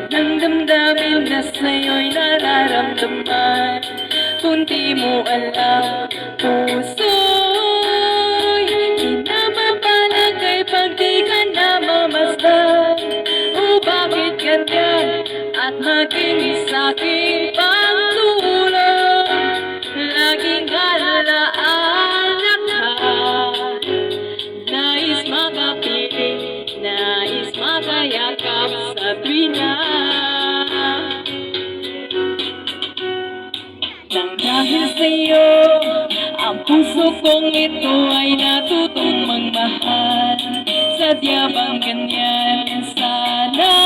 ng damdamin na sa'yo'y nararamdaman. Kung di mo alam, puso'y di na mapalagay pag di ka namamasdan. O bakit ganyan at maging sa'king pagtulong? Laging alaala ka, nais makapiling, nais makayakap sa tuwina. Nang dahil sa'yo, ang puso kong ito ay natutong magmahal. Sadya bang ganyan sana?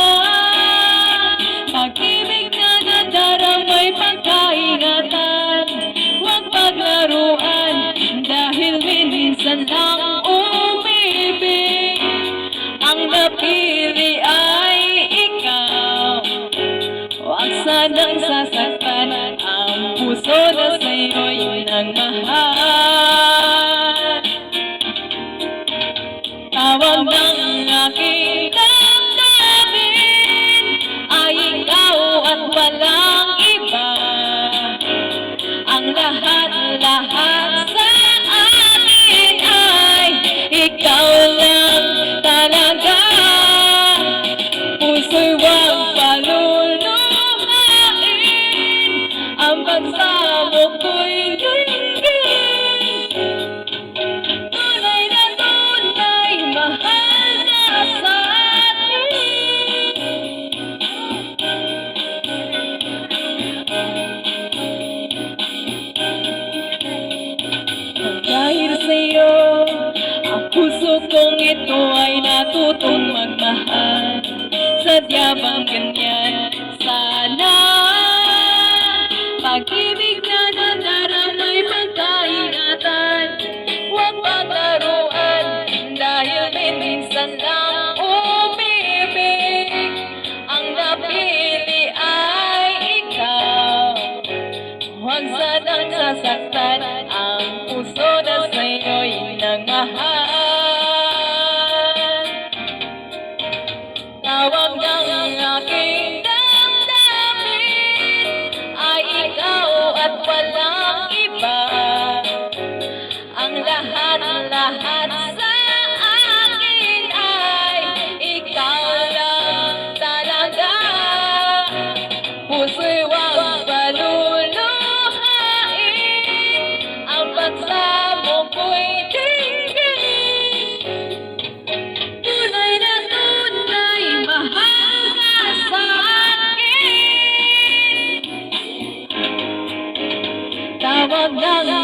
Pag-ibig na nadaramay pagkaingatan, huwag paglaruan dahil minsan lang umibig. Ang napili ay ikaw, huwag sanang sasaktan ang puso na sa'yo'y nagmahal. Tawag ng aking damdamin ay ikaw at walang iba. Ang lahat-lahat sa akin ay ikaw lang talaga. Puso'y huwag paluluhain, ang pagsamo ko'y dinggin. Tunay na tunay, mahal ka sa akin. Dahil sa'yo, ang puso kong ito ay natutong magmahal. Sadya bang ganyan sana? Pag-ibig na nadaramay pagkaingatan, huwag paglaruan dahil minsan lang umibig. Ang napili ay ikaw, huwag sanang sasaktan ang puso na sa'yo'y nagmahal. Tawag ng aking damdamin ay ikaw at walang iba. Ang lahat-lahat sa akin ay ikaw lang talaga. Puso'y huwag paluluhain, ang pagsamo ko'y dinggin. Tunay na tunay, mahal ka sa akin. Tawag ng